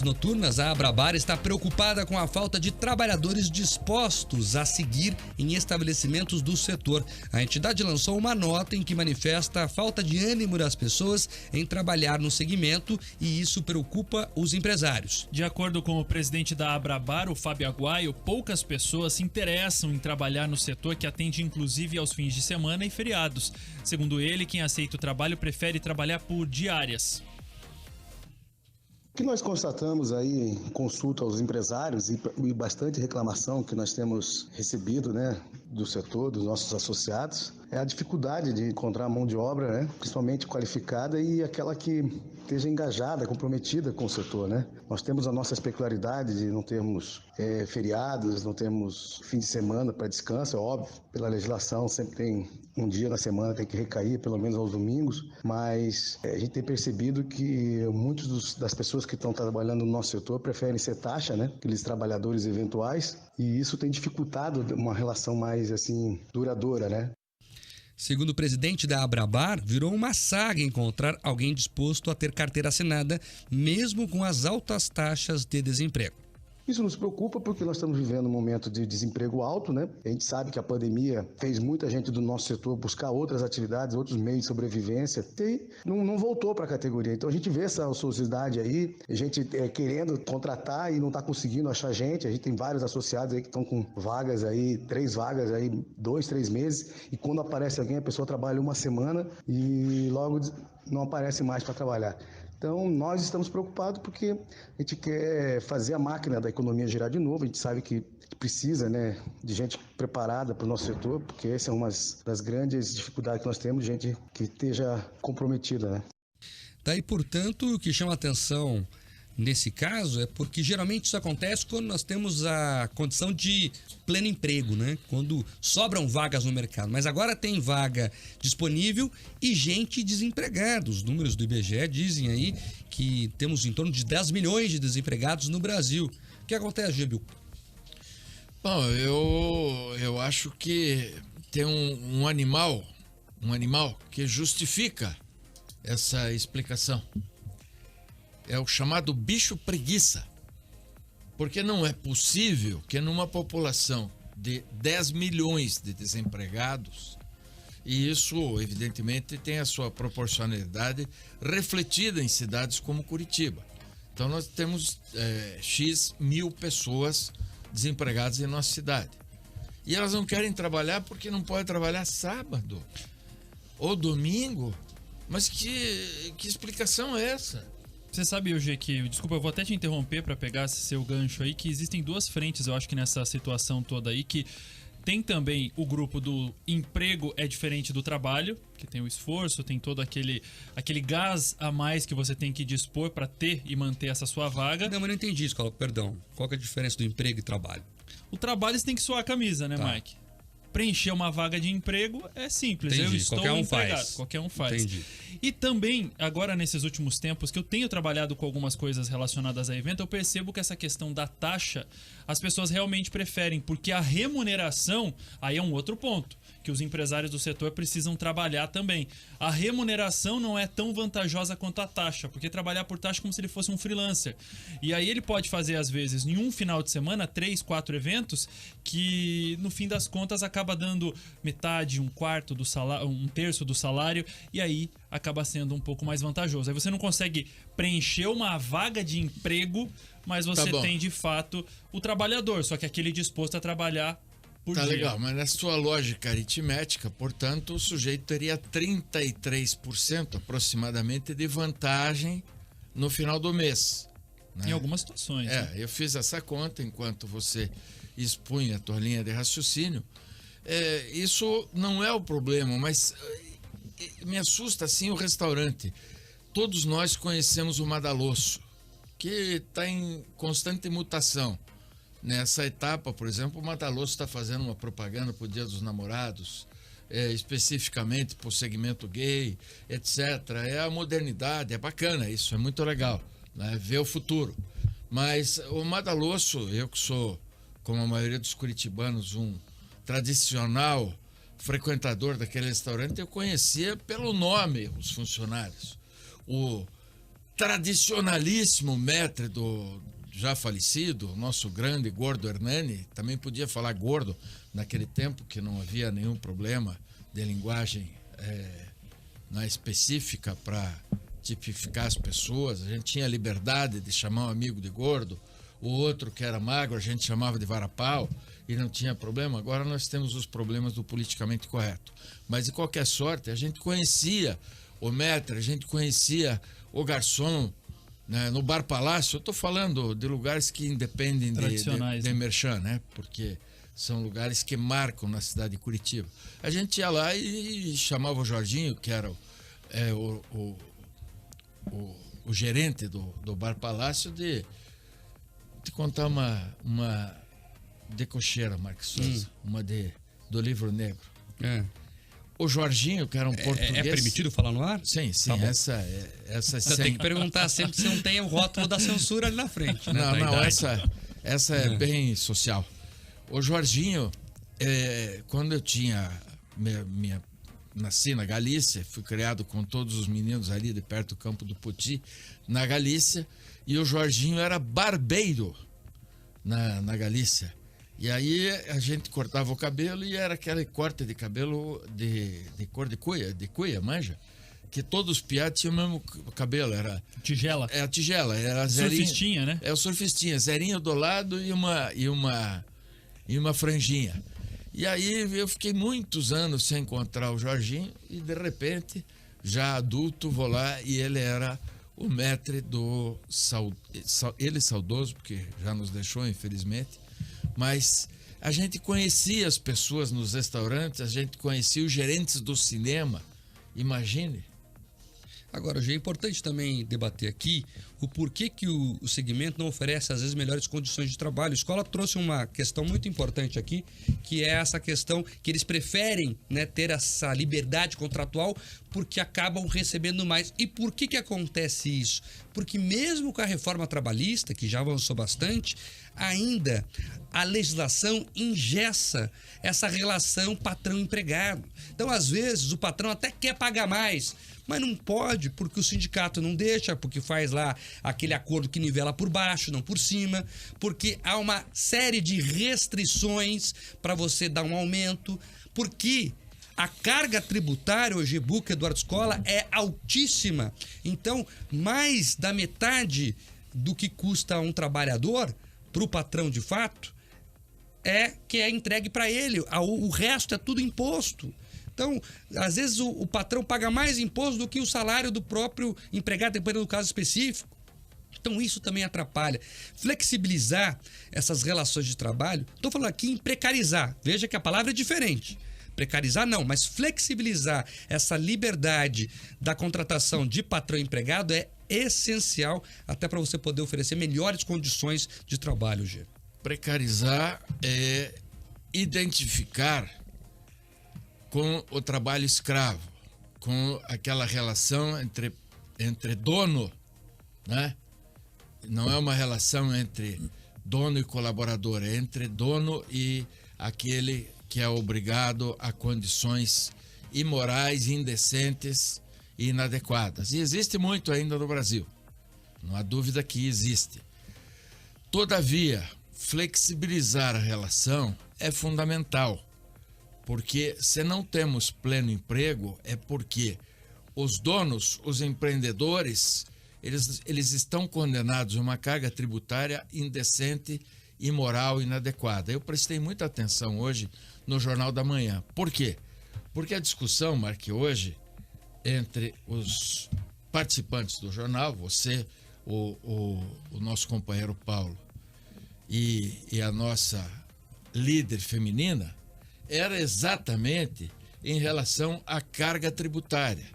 Noturnas, a Abrabar está preocupada com a falta de trabalhadores dispostos a seguir em estabelecimentos do setor. A entidade lançou uma nota em que manifesta a falta de ânimo das pessoas em trabalhar no segmento e isso preocupa os empresários. De acordo com o presidente da Abrabar, o Fábio Aguaio, poucas pessoas se interessam em trabalhar no setor que atende inclusive aos fins de semana e feriados. Segundo ele, quem aceita o trabalho prefere trabalhar por diárias. O que nós constatamos aí em consulta aos empresários e bastante reclamação que nós temos recebido, do setor, dos nossos associados, é a dificuldade de encontrar mão de obra, principalmente qualificada e aquela que esteja engajada, comprometida com o setor, Nós temos a nossa peculiaridade de não termos feriados, não termos fim de semana para descanso, é óbvio, pela legislação sempre tem um dia na semana tem que recair, pelo menos aos domingos, mas a gente tem percebido que muitas das pessoas que estão trabalhando no nosso setor preferem ser taxa, aqueles trabalhadores eventuais, e isso tem dificultado uma relação mais duradoura, Segundo o presidente da Abrabar, virou uma saga encontrar alguém disposto a ter carteira assinada, mesmo com as altas taxas de desemprego. Isso nos preocupa porque nós estamos vivendo um momento de desemprego alto, A gente sabe que a pandemia fez muita gente do nosso setor buscar outras atividades, outros meios de sobrevivência e não voltou para a categoria. Então a gente vê essa ociosidade aí, a gente querendo contratar e não está conseguindo achar gente. A gente tem vários associados aí que estão com vagas aí, 3 vagas aí, 2, 3 meses, e quando aparece alguém, a pessoa trabalha uma semana e logo não aparece mais para trabalhar. Então, nós estamos preocupados porque a gente quer fazer a máquina da economia girar de novo. A gente sabe que precisa, de gente preparada para o nosso setor, porque essa é uma das grandes dificuldades que nós temos, de gente que esteja comprometida, Daí, portanto, o que chama atenção nesse caso é porque geralmente isso acontece quando nós temos a condição de pleno emprego, Quando sobram vagas no mercado. Mas agora tem vaga disponível e gente desempregada. Os números do IBGE dizem aí que temos em torno de 10 milhões de desempregados no Brasil. O que acontece, Gebil? Bom, eu acho que tem um animal que justifica essa explicação. É o chamado bicho preguiça. Porque não é possível que numa população de 10 milhões de desempregados, e isso evidentemente tem a sua proporcionalidade refletida em cidades como Curitiba. Então nós temos X mil pessoas desempregadas em nossa cidade. E elas não querem trabalhar porque não podem trabalhar sábado ou domingo. Mas que explicação é essa? Você sabe, Eugê, que, desculpa, eu vou até te interromper para pegar esse seu gancho aí, que existem 2 frentes, eu acho que nessa situação toda aí, que tem também o grupo do emprego é diferente do trabalho, que tem o esforço, tem todo aquele gás a mais que você tem que dispor para ter e manter essa sua vaga. Não, mas não entendi isso, perdão. Qual que é a diferença do emprego e trabalho? O trabalho você tem que suar a camisa, Tá. Mike? Preencher uma vaga de emprego é simples. Entendi. Eu estou Qualquer um empregado. faz. Qualquer um faz. Entendi. E também, agora nesses últimos tempos, que eu tenho trabalhado com algumas coisas relacionadas a evento, eu percebo que essa questão da taxa, as pessoas realmente preferem, porque a remuneração, aí é um outro ponto, que os empresários do setor precisam trabalhar também. A remuneração não é tão vantajosa quanto a taxa, porque trabalhar por taxa é como se ele fosse um freelancer. E aí ele pode fazer, às vezes, em um final de semana, 3, 4 eventos, que no fim das contas acaba dando metade, um quarto do salário, um terço do salário, e aí acaba sendo um pouco mais vantajoso. Aí você não consegue preencher uma vaga de emprego, mas você tem de fato o trabalhador, só que aquele disposto a trabalhar por dia. Legal, mas na sua lógica aritmética, portanto, o sujeito teria 33% aproximadamente de vantagem no final do mês. Em algumas situações. Eu fiz essa conta enquanto você expunha a tua linha de raciocínio. Isso não é o problema, mas me assusta assim o restaurante. Todos nós conhecemos o Madalosso, que está em constante mutação. Nessa etapa, por exemplo, o Madalosso está fazendo uma propaganda para o Dia dos Namorados, especificamente para o segmento gay, etc. É a modernidade, é bacana isso, é muito legal, ver o futuro. Mas o Madalosso, eu que sou, como a maioria dos curitibanos, um tradicional frequentador daquele restaurante, eu conhecia pelo nome os funcionários. O tradicionalíssimo maître do já falecido, nosso grande Gordo Hernani, também podia falar gordo naquele tempo, que não havia nenhum problema de linguagem na específica para tipificar as pessoas. A gente tinha liberdade de chamar um amigo de gordo, o outro que era magro a gente chamava de varapau e não tinha problema. Agora nós temos os problemas do politicamente correto. Mas de qualquer sorte, a gente conhecia o maître, a gente conhecia o garçom, né, no Bar Palácio. Eu estou falando de lugares que independem de merchan, né? Porque são lugares que marcam na cidade de Curitiba. A gente ia lá e chamava o Jorginho, que era o gerente do Bar Palácio, de contar uma de cocheira, Marcos Souza, uma do Livro Negro. O Jorginho, que era um português... É permitido falar no ar? Sim, Tá bom. essa Você tem que perguntar sempre se não tem o rótulo da censura ali na frente. Né? Não, essa é bem social. O Jorginho, quando eu nasci na Galícia, fui criado com todos os meninos ali de perto do Campo do Poti, na Galícia, e o Jorginho era barbeiro na Galícia. E aí a gente cortava o cabelo e era aquele corte de cabelo de cor de cuia, manja? Que todos os piados tinham o mesmo cabelo, era... Tigela. É a tigela, era zerinho. Surfistinha, né? É o surfistinha, zerinho do lado e uma franjinha. E aí eu fiquei muitos anos sem encontrar o Jorginho e de repente, já adulto, vou lá e ele era o maître do... Ele saudoso, porque já nos deixou, infelizmente. Mas a gente conhecia as pessoas nos restaurantes, a gente conhecia os gerentes do cinema. Imagine. Agora, já é importante também debater aqui o porquê que o segmento não oferece, às vezes, melhores condições de trabalho. A escola trouxe uma questão muito importante aqui, que é essa questão que eles preferem, né, ter essa liberdade contratual porque acabam recebendo mais. E por que acontece isso? Porque mesmo com a reforma trabalhista, que já avançou bastante, ainda a legislação engessa essa relação patrão-empregado. Então, às vezes, o patrão até quer pagar mais, mas não pode, porque o sindicato não deixa, porque faz lá aquele acordo que nivela por baixo, não por cima, porque há uma série de restrições para você dar um aumento, porque a carga tributária, hoje, Eduardo Escola, é altíssima. Então, mais da metade do que custa um trabalhador para o patrão de fato é que é entregue para ele. O resto é tudo imposto. Então, às vezes o patrão paga mais imposto do que o salário do próprio empregado, dependendo do caso específico. Então, isso também atrapalha. Flexibilizar essas relações de trabalho, estou falando aqui em precarizar. Veja que a palavra é diferente. Precarizar não, mas flexibilizar essa liberdade da contratação de patrão e empregado é essencial até para você poder oferecer melhores condições de trabalho, Gê. Precarizar é identificar com o trabalho escravo, com aquela relação entre dono, né? Não é uma relação entre dono e colaborador, é entre dono e aquele que é obrigado a condições imorais, indecentes e inadequadas. E existe muito ainda no Brasil, não há dúvida que existe. Todavia, flexibilizar a relação é fundamental, porque se não temos pleno emprego é porque os donos, os empreendedores, eles estão condenados a uma carga tributária indecente, imoral e inadequada. Eu prestei muita atenção hoje no Jornal da Manhã. Por quê? Porque a discussão, Mark, hoje, entre os participantes do jornal, você, o nosso companheiro Paulo e a nossa líder feminina, era exatamente em relação à carga tributária.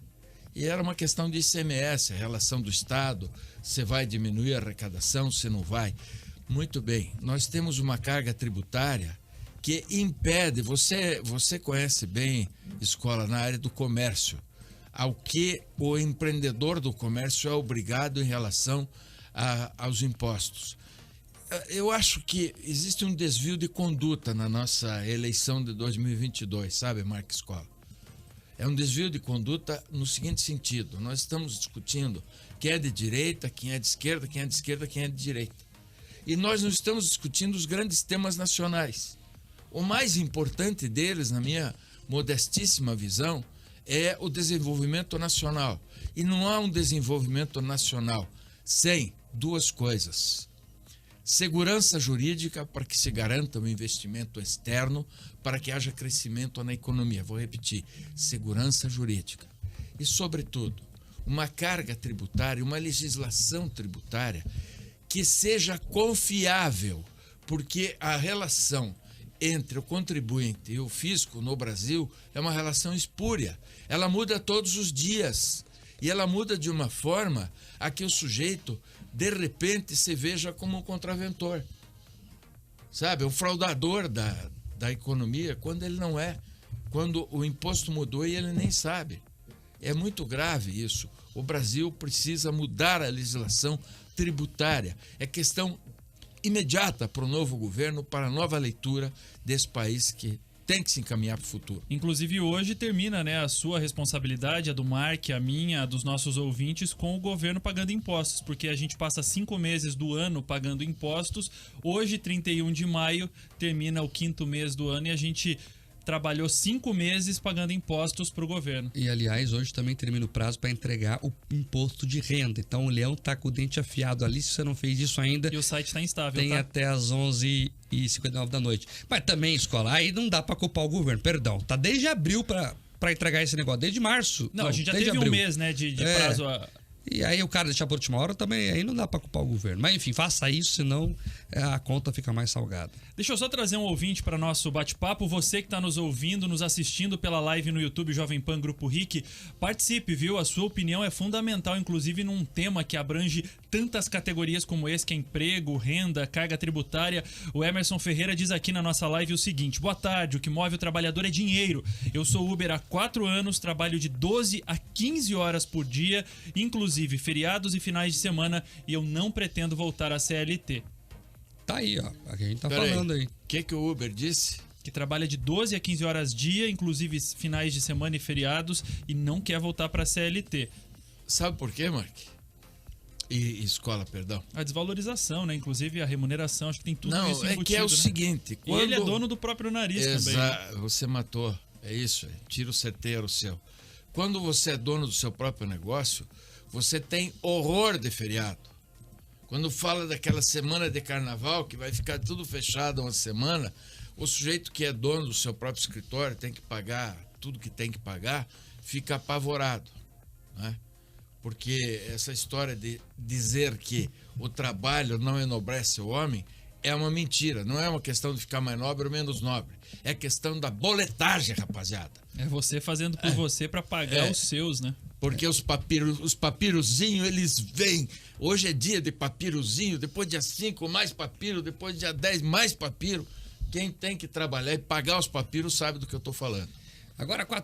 E era uma questão de ICMS, a relação do Estado, se vai diminuir a arrecadação, se não vai. Muito bem, nós temos uma carga tributária que impede, você conhece bem, Escola, na área do comércio, ao que o empreendedor do comércio é obrigado em relação aos impostos. Eu acho que existe um desvio de conduta na nossa eleição de 2022, sabe, Marco Escola? É um desvio de conduta no seguinte sentido: nós estamos discutindo quem é de direita, quem é de esquerda, quem é de esquerda, quem é de direita. E nós não estamos discutindo os grandes temas nacionais. O mais importante deles, na minha modestíssima visão, é o desenvolvimento nacional. E não há um desenvolvimento nacional sem duas coisas: segurança jurídica, para que se garanta o investimento externo, para que haja crescimento na economia. Vou repetir: segurança jurídica. E, sobretudo, uma carga tributária, uma legislação tributária que seja confiável, porque a relação entre o contribuinte e o fisco no Brasil é uma relação espúria. Ela muda todos os dias. E ela muda de uma forma a que o sujeito, de repente, se veja como um contraventor. Sabe? O fraudador da economia, quando ele não é. Quando o imposto mudou e ele nem sabe. É muito grave isso. O Brasil precisa mudar a legislação tributária. É questão imediata para o novo governo, para a nova leitura desse país que tem que se encaminhar para o futuro. Inclusive hoje termina, né, a sua responsabilidade, a do Mark, a minha, a dos nossos ouvintes, com o governo pagando impostos, porque a gente passa 5 meses do ano pagando impostos. Hoje, 31 de maio, termina o 5º mês do ano e a gente trabalhou 5 meses pagando impostos para o governo. E, aliás, hoje também termina o prazo para entregar o imposto de renda. Então, o Leão tá com o dente afiado ali. Se você não fez isso ainda... E o site está instável, tem tá? até às 11h59 da noite. Mas também, Escola, aí não dá para culpar o governo. Perdão, tá desde abril para entregar esse negócio. Desde março. Não, a gente já desde teve abril. um mês, né, de prazo E aí o cara deixar por última hora também, aí não dá para culpar o governo. Mas enfim, faça isso, senão a conta fica mais salgada. Deixa eu só trazer um ouvinte para nosso bate-papo. Você que está nos ouvindo, nos assistindo pela live no YouTube Jovem Pan Grupo RIC, participe, viu? A sua opinião é fundamental, inclusive num tema que abrange tantas categorias como esse, que é emprego, renda, carga tributária. O Emerson Ferreira diz aqui na nossa live o seguinte: boa tarde, o que move o trabalhador é dinheiro. Eu sou Uber há 4 anos, trabalho de 12 a 15 horas por dia, inclusive feriados e finais de semana, e eu não pretendo voltar à CLT. Tá aí, ó. A gente tá Pera falando aí. O que o Uber disse? Que trabalha de 12 a 15 horas dia, inclusive finais de semana e feriados, e não quer voltar para a CLT. Sabe por quê, Mark? E escola, perdão. A desvalorização, né? Inclusive a remuneração, acho que tem tudo Não, isso é embutido, que é o né? seguinte... E ele é dono do próprio nariz também. Né? Você matou. É isso, tiro certeiro seu. Quando você é dono do seu próprio negócio, você tem horror de feriado. Quando fala daquela semana de carnaval, que vai ficar tudo fechado uma semana, o sujeito que é dono do seu próprio escritório, tem que pagar tudo que tem que pagar, fica apavorado, né? Porque essa história de dizer que o trabalho não enobrece o homem é uma mentira. Não é uma questão de ficar mais nobre ou menos nobre. É questão da boletagem, rapaziada. É você fazendo por você para pagar os seus, né? Porque os papirozinhos, eles vêm. Hoje é dia de papirozinho, depois dia 5 mais papiro, depois dia 10 mais papiro. Quem tem que trabalhar e pagar os papiros sabe do que eu estou falando. Agora 4